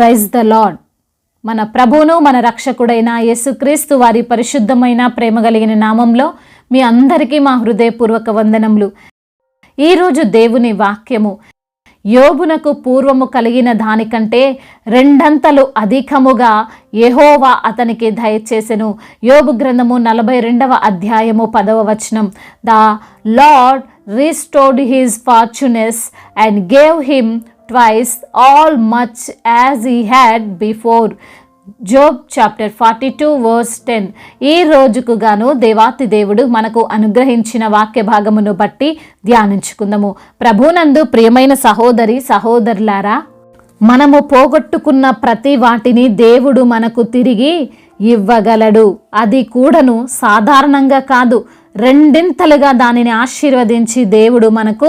Praise the lord. మన ప్రభువును మన రక్షకుడైన యేసుక్రీస్తు వారి పరిశుద్ధమైన ప్రేమ కలిగిన నామంలో మీ అందరికీ మా హృదయపూర్వక వందనములు. ఈరోజు దేవుని వాక్యము, యోబునకు పూర్వము కలిగిన దానికంటే రెండంతలు అధికముగా యెహోవా అతనికి దయచేసెను. యోబు గ్రంథము 42వ అధ్యాయము 10వ వచనం. The lord restored his fortunes and gave him twice all much as he had before. Job chapter 42 verse 10. ఈ రోజుకు గాను దేవాతి దేవుడు మనకు అనుగ్రహించిన వాక్య భాగమును బట్టి ధ్యానించుకుందాము. ప్రభునందు ప్రియమైన సహోదరి సహోదరులారా, మనము పోగొట్టుకున్న ప్రతి వాటిని దేవుడు మనకు తిరిగి ఇవ్వగలడు. అది కూడాను సాధారణంగా కాదు, రెండింతలుగా దానిని ఆశీర్వదించి దేవుడు మనకు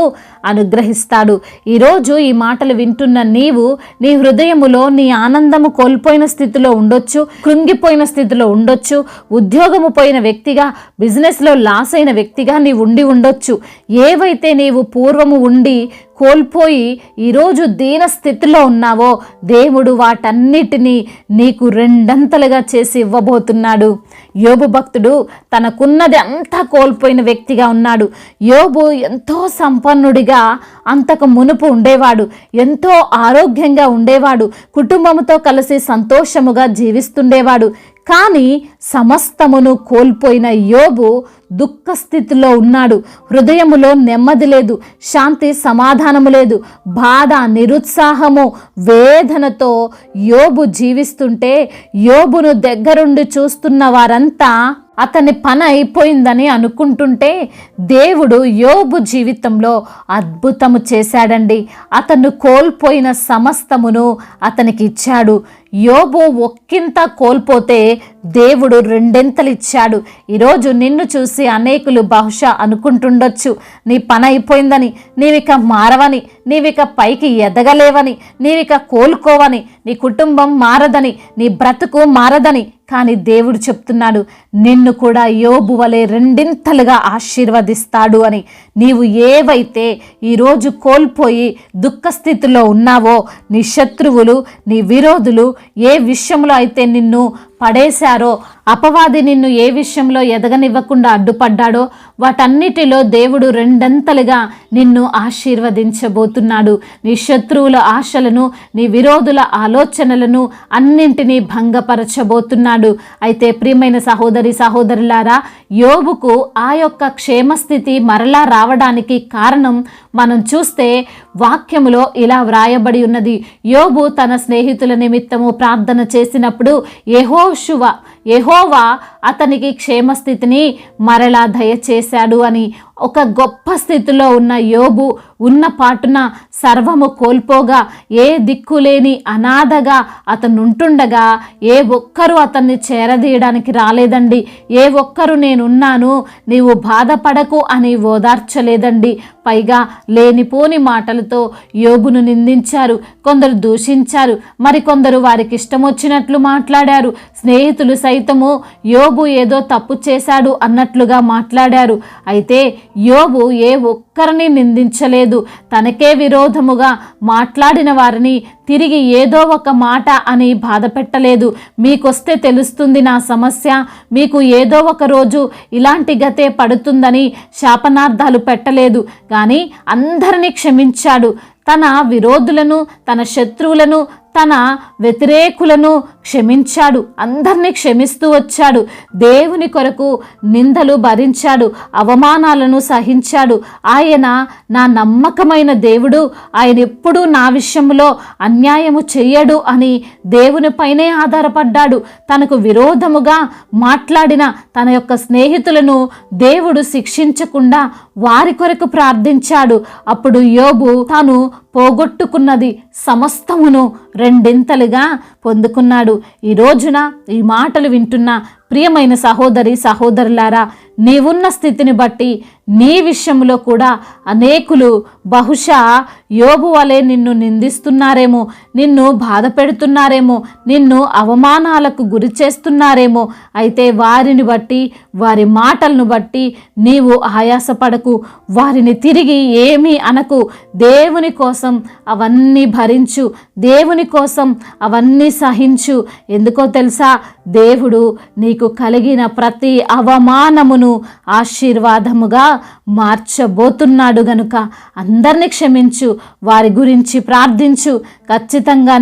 అనుగ్రహిస్తాడు. ఈరోజు ఈ మాటలు వింటున్న నీవు నీ హృదయములో నీ ఆనందము కోల్పోయిన స్థితిలో ఉండొచ్చు, కృంగిపోయిన స్థితిలో ఉండొచ్చు, ఉద్యోగము పోయిన వ్యక్తిగా, బిజినెస్లో లాస్ అయిన వ్యక్తిగా నీవు ఉండి ఉండొచ్చు. ఏవైతే నీవు పూర్వము ఉండి కోల్పోయి ఈరోజు దీన స్థితిలో ఉన్నావో దేవుడు వాటన్నిటినీ నీకు రెండంతలుగా చేసి ఇవ్వబోతున్నాడు. యోబు భక్తుడు తనకున్నది అంతా కోల్పోయిన వ్యక్తిగా ఉన్నాడు. యోబు ఎంతో సంపన్నుడిగా అంతకు మునుపు ఉండేవాడు, ఎంతో ఆరోగ్యంగా ఉండేవాడు, కుటుంబంతో కలిసి సంతోషముగా జీవిస్తుండేవాడు. కానీ సమస్తమును కోల్పోయిన యోబు దుఃఖ స్థితిలో ఉన్నాడు. హృదయములో నెమ్మది లేదు, శాంతి సమాధానము లేదు, బాధ, నిరుత్సాహము, వేదనతో యోబు జీవిస్తుంటే యోబును దగ్గరుండి చూస్తున్న వారంతా అతని పని అయిపోయిందని అనుకుంటుంటే దేవుడు యోబు జీవితంలో అద్భుతము చేశాడండి. అతను కోల్పోయిన సమస్తమును అతనికి ఇచ్చాడు. యోబు ఒక్కింత కోల్పోతే దేవుడు రెండింతలు ఇచ్చాడు. ఈరోజు నిన్ను చూసి అనేకులు బహుశా అనుకుంటుండొచ్చు, నీ పని అయిపోయిందని, నీవిక మారవని, నీవిక పైకి ఎదగలేవని, నీవిక కోలుకోవని, నీ కుటుంబం మారదని, నీ బ్రతుకు మారదని. కానీ దేవుడు చెప్తున్నాడు, నిన్ను కూడా యోబు వలె రెండింతలుగా ఆశీర్వదిస్తాడు అని. నీవు ఏవైతే ఈరోజు కోల్పోయి దుఃఖ స్థితిలో ఉన్నావో, నీ శత్రువులు, నీ విరోధులు ఏ విషయంలో అయితే నిన్ను పడేశారో, అపవాది నిన్ను ఏ విషయంలో ఎదగనివ్వకుండా అడ్డుపడ్డాడో వాటన్నిటిలో దేవుడు రెండంతలుగా నిన్ను ఆశీర్వదించబోతున్నాడు. నీ శత్రువుల ఆశలను, నీ విరోధుల ఆలోచనలను అన్నింటినీ భంగపరచబోతున్నాడు. అయితే ప్రియమైన సహోదరి సహోదరులారా, యోబుకు ఆ యొక్క క్షేమస్థితి మరలా రావడానికి కారణం మనం చూస్తే వాక్యములో ఇలా వ్రాయబడి ఉన్నది. యోబు తన స్నేహితుల నిమిత్తము ప్రార్థన చేసినప్పుడు యెహోవా అతనికి క్షేమస్థితిని మరలా దయచేశాడు అని. ఒక గొప్ప స్థితిలో ఉన్న యోబు ఉన్న పాటున సర్వము కోల్పోగా, ఏ దిక్కులేని అనాథగా అతను ఉంటుండగా ఏ ఒక్కరు అతన్ని చేరదీయడానికి రాలేదండి. ఏ ఒక్కరు నేనున్నాను, నీవు బాధపడకు అని ఓదార్చలేదండి. పైగా లేనిపోని మాటలతో యోబును నిందించారు, కొందరు దూషించారు, మరికొందరు వారికి ఇష్టం వచ్చినట్లు మాట్లాడారు. స్నేహితులు సైతము యోబు ఏదో తప్పు చేశాడు అన్నట్లుగా మాట్లాడారు. అయితే యోబు ఏ ఒక్కరిని నిందించలేదు. తనకే విరోధముగా మాట్లాడిన వారిని తిరిగి ఏదో ఒక మాట అని బాధ పెట్టలేదు. మీకొస్తే తెలుస్తుంది నా సమస్య, మీకు ఏదో ఒక రోజు ఇలాంటి గతే పడుతుందని శాపనార్థాలు పెట్టలేదు. కానీ అందరినీ క్షమించాడు. తన విరోధులను, తన శత్రువులను, తన వ్యతిరేకులను క్షమించాడు. అందరినీ క్షమిస్తూ వచ్చాడు. దేవుని కొరకు నిందలు భరించాడు, అవమానాలను సహించాడు. ఆయన నా నమ్మకమైన దేవుడు, ఆయన ఎప్పుడూ నా విషయంలో అన్యాయము చెయ్యడు అని దేవునిపైనే ఆధారపడ్డాడు. తనకు విరోధముగా మాట్లాడిన తన యొక్క స్నేహితులను దేవుడు శిక్షించకుండా వారి కొరకు ప్రార్థించాడు. అప్పుడు యోబు తాను పోగొట్టుకున్నది సమస్తమును రెండింతలుగా పొందుకున్నాడు. ఈ రోజున ఈ మాటలు వింటున్న ప్రియమైన సహోదరి సహోదరులారా, నీవున్న స్థితిని బట్టి నీ విషయంలో కూడా అనేకులు బహుశా యోబు వలె నిన్ను నిందిస్తున్నారేమో, నిన్ను బాధ పెడుతున్నారేమో, నిన్ను అవమానాలకు గురి చేస్తున్నారేమో. అయితే వారిని బట్టి, వారి మాటలను బట్టి నీవు ఆయాసపడకు, వారిని తిరిగి ఏమీ అనకు. దేవుని కోసం అవన్నీ భరించు, దేవుని కోసం అవన్నీ సహించు. ఎందుకో తెలుసా, దేవుడు నీకు కలిగిన ప్రతి అవమానమును ఆశీర్వాదముగా మార్చబోతున్నాడు గనుక అందరిని క్షమించు, వారి గురించి ప్రార్థించు. ఖచ్చితంగా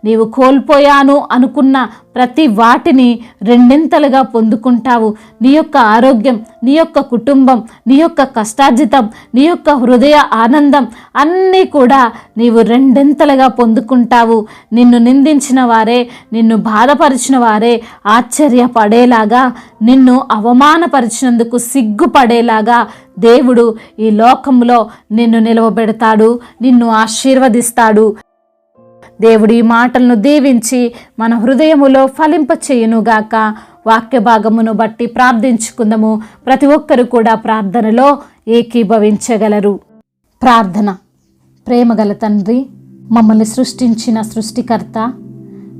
నీవు కోల్పోయాను అనుకున్న ప్రతి వాటిని రెండింతలుగా పొందుకుంటావు. నీ యొక్క ఆరోగ్యం, నీ యొక్క కుటుంబం, నీ యొక్క కష్టార్జితం, నీ యొక్క హృదయ ఆనందం అన్నీ కూడా నీవు రెండింతలుగా పొందుకుంటావు. నిన్ను నిందించిన వారే, నిన్ను బాధపరిచిన వారే ఆశ్చర్యపడేలాగా, నిన్ను అవమానపరిచినందుకు సిగ్గుపడేలాగా దేవుడు ఈ లోకంలో నిన్ను నిలవబెడతాడు, నిన్ను ఆశీర్వదిస్తాడు. దేవుడి ఈ మాటలను దీవించి మన హృదయములో ఫలింపచేయునుగాక. వాక్య భాగమును బట్టి ప్రార్థించుకుందాము. ప్రతి ఒక్కరు కూడా ప్రార్థనలో ఏకీభవించగలరు. ప్రార్థన. ప్రేమగల తండ్రి, మమ్మల్ని సృష్టించిన సృష్టికర్త,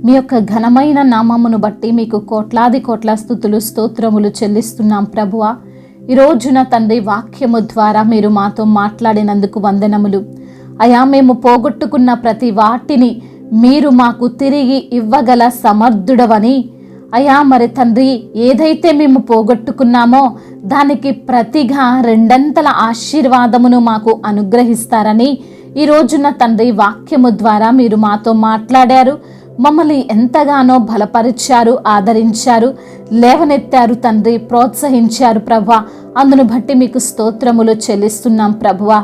మీ యొక్క ఘనమైన నామమును బట్టి మీకు కోట్లాది కోట్ల స్తుతులు స్తోత్రములు చెల్లిస్తున్నాం ప్రభువా. ఈ రోజున తండ్రి వాక్యము ద్వారా మీరు మాతో మాట్లాడినందుకు వందనములు అయా. మేము పోగొట్టుకున్న ప్రతి వాటిని మీరు మాకు తిరిగి ఇవ్వగల సమర్థుడవని అయా. మరి తండ్రి, ఏదైతే మేము పోగొట్టుకున్నామో దానికి ప్రతిగా రెండంతల ఆశీర్వాదమును మాకు అనుగ్రహిస్తారని ఈ రోజున తండ్రి వాక్యము ద్వారా మీరు మాతో మాట్లాడారు. మమ్మల్ని ఎంతగానో బలపరిచారు, ఆదరించారు, లేవనెత్తారు తండ్రి, ప్రోత్సహించారు ప్రభువా. అందును బట్టి మీకు స్తోత్రములు చెల్లిస్తున్నాం ప్రభువా.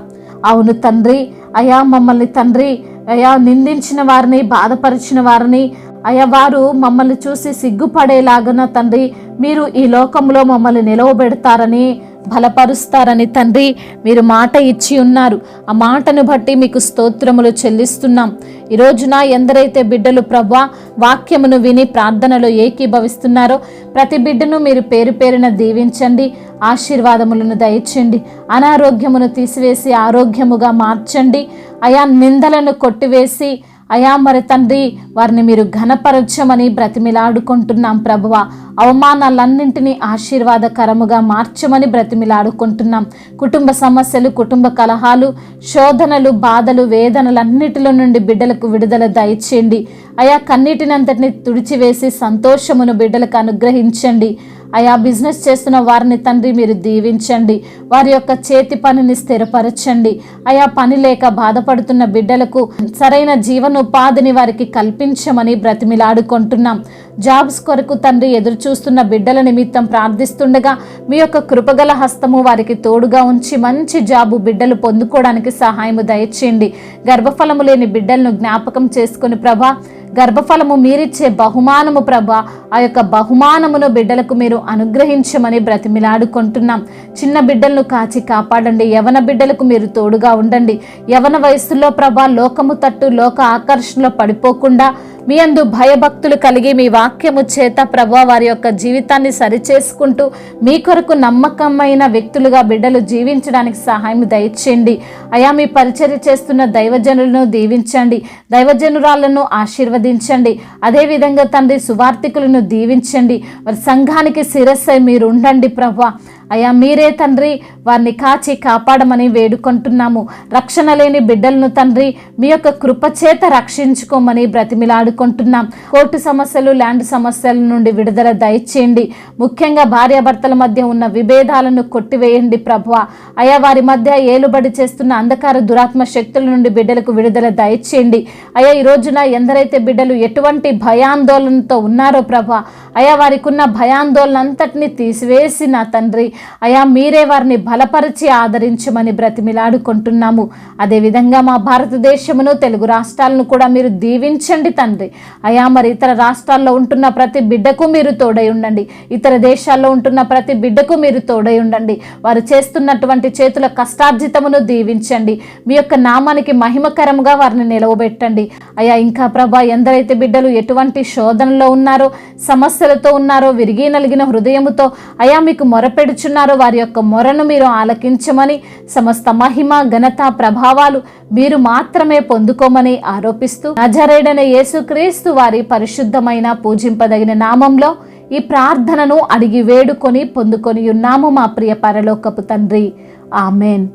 అవును తండ్రి అయా, మమ్మల్ని తండ్రి అయా నిందించిన వారిని, బాధపరిచిన వారిని అయా, వారు మమ్మల్ని చూసి సిగ్గుపడేలాగన తండ్రి మీరు ఈ లోకంలో మమ్మల్ని నిలవబెడతారని, బలపరుస్తారని తండ్రి మీరు మాట ఇచ్చి ఉన్నారు. ఆ మాటను బట్టి మీకు స్తోత్రములు చెల్లిస్తున్నాం. ఈ రోజున ఎందరైతే బిడ్డలు ప్రభువా వాక్యమును విని ప్రార్థనలో ఏకీభవిస్తున్నారో ప్రతి బిడ్డను మీరు పేరు పేరున దీవించండి, ఆశీర్వాదములను దయచేయండి. అనారోగ్యమును తీసివేసి ఆరోగ్యముగా మార్చండి అయా. నిందలను కొట్టివేసి అయా మరి తండ్రి వారిని మీరు ఘనపరచమని బ్రతిమిలాడుకుంటున్నాం ప్రభువా. అవమానాలన్నింటినీ ఆశీర్వాదకరముగా మార్చమని బ్రతిమిలాడుకుంటున్నాం. కుటుంబ సమస్యలు, కుటుంబ కలహాలు, శోధనలు, బాధలు, వేదనలన్నిటిలో నుండి బిడ్డలకు విడుదల దయచేయండి అయా. కన్నీటినంతటిని తుడిచివేసి సంతోషమును బిడ్డలకు అనుగ్రహించండి అయా. బిజినెస్ చేస్తున్న వారిని తండ్రి మీరు దీవించండి, వారి యొక్క చేతి పనిని స్థిరపరచండి అయా. పని లేక బాధపడుతున్న బిడ్డలకు సరైన జీవనోపాధిని వారికి కల్పించమని బ్రతిమిలాడుకుంటున్నాం. జాబ్స్ కొరకు తండ్రి ఎదురు చూస్తున్న బిడ్డల నిమిత్తం ప్రార్థిస్తుండగా మీ యొక్క కృపగల హస్తము వారికి తోడుగా ఉంచి మంచి జాబు బిడ్డలు పొందుకోవడానికి సహాయము దయచేయండి. గర్భఫలము లేని బిడ్డలను జ్ఞాపకం చేసుకుని ప్రభా, గర్భఫలము మీరిచ్చే బహుమానము ప్రభా, ఆ యొక్క బహుమానమును బిడ్డలకు మీరు అనుగ్రహించమని బ్రతిమిలాడుకుంటున్నాం. చిన్న బిడ్డలను కాచి కాపాడండి, యవన బిడ్డలకు మీరు తోడుగా ఉండండి. యవన వయస్సులో ప్రభా లోకము తట్టు, లోక ఆకర్షణలో పడిపోకుండా మీ అందు భయభక్తులు కలిగి మీ వాక్యము చేత ప్రభా వారి యొక్క జీవితాన్ని సరిచేసుకుంటూ మీ కొరకు నమ్మకమైన వ్యక్తులుగా బిడ్డలు జీవించడానికి సహాయం దయచేయండి అయా. మీ పరిచర్య చేస్తున్న దైవజనులను దీవించండి, దైవజనురాలను ఆశీర్వదించండి. అదేవిధంగా తండ్రి సువార్థికులను దీవించండి, వారి సంఘానికి శిరస్సై మీరు ఉండండి ప్రభా అయా. మీరే తండ్రి వారిని కాచి కాపాడమని వేడుకుంటున్నాము. రక్షణ లేని బిడ్డలను తండ్రి మీ యొక్క కృపచేత రక్షించుకోమని బ్రతిమిలాడుకుంటున్నాం. కోర్టు సమస్యలు, ల్యాండ్ సమస్యల నుండి విడుదల దయచేయండి. ముఖ్యంగా భార్యాభర్తల మధ్య ఉన్న విభేదాలను కొట్టివేయండి ప్రభువా అయా. వారి మధ్య ఏలుబడి చేస్తున్న అంధకార దురాత్మ శక్తుల నుండి బిడ్డలకు విడుదల దయచేయండి అయా. ఈ రోజున ఎందరైతే బిడ్డలు ఎటువంటి భయాందోళనతో ఉన్నారో ప్రభా అయా, వారికి ఉన్న భయాందోళన అంతటిని తీసివేసి నా తండ్రి అయా మీరే వారిని బలపరిచి ఆదరించమని బ్రతిమిలాడుకుంటున్నాము. అదేవిధంగా మా భారతదేశమును, తెలుగు రాష్ట్రాలను కూడా మీరు దీవించండి తండ్రి. అయా మరి ఇతర రాష్ట్రాల్లో ఉంటున్న ప్రతి బిడ్డకు మీరు తోడై ఉండండి. ఇతర దేశాల్లో ఉంటున్న ప్రతి బిడ్డకు మీరు తోడై ఉండండి. వారు చేస్తున్నటువంటి చేతుల కష్టార్జితమును దీవించండి. మీ యొక్క నామానికి మహిమకరంగా వారిని నిలవబెట్టండి. అయా ఇంకా ప్రభా, ఎందరైతే బిడ్డలు ఎటువంటి శోధనలో ఉన్నారో, సమస్యలతో ఉన్నారో, విరిగి నలిగిన హృదయముతో అయా మీకు మొరపెడుచున్నారో, వారి యొక్క మొరను మీరు ఆలకించమని, సమస్త మహిమ ఘనత ప్రభావాలు మీరు మాత్రమే పొందుకోమని ఆరోపిస్తూ, నజరేయుడైన యేసుక్రీస్తు వారి పరిశుద్ధమైన పూజింపదగిన నామంలో ఈ ప్రార్థనను అడిగి వేడుకొని పొందుకొని ఉన్నాము మా ప్రియ పరలోకపు తండ్రి. ఆమెన్.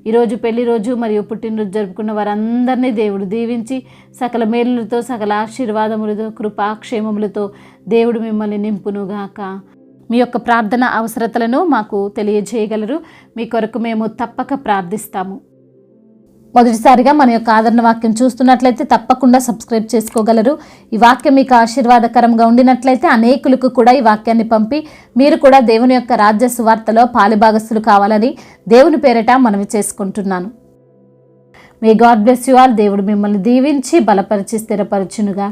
ఈరోజు పెళ్లి రోజు మరియు పుట్టినరోజు జరుపుకున్న వారందరినీ దేవుడు దీవించి సకల మేలులతో, సకల ఆశీర్వాదములతో, కృపాక్షేమములతో దేవుడు మిమ్మల్ని నింపునుగాక. మీ యొక్క ప్రార్థన అవసరతలను మాకు తెలియజేయగలరు. మీ కొరకు మేము తప్పక ప్రార్థిస్తాము. మొదటిసారిగా మన యొక్క ఆదరణ వాక్యం చూస్తున్నట్లయితే తప్పకుండా సబ్స్క్రైబ్ చేసుకోగలరు. ఈ వాక్యం మీకు ఆశీర్వాదకరంగా ఉండినట్లయితే అనేకులకు కూడా ఈ వాక్యాన్ని పంపి మీరు కూడా దేవుని యొక్క రాజ్య సువార్తలో పాలుభాగస్తులు కావాలని దేవుని పేరిట మనవి చేసుకుంటున్నాను. May God bless you all. దేవుడు మిమ్మల్ని దీవించి బలపరిచి స్థిరపరచునుగా.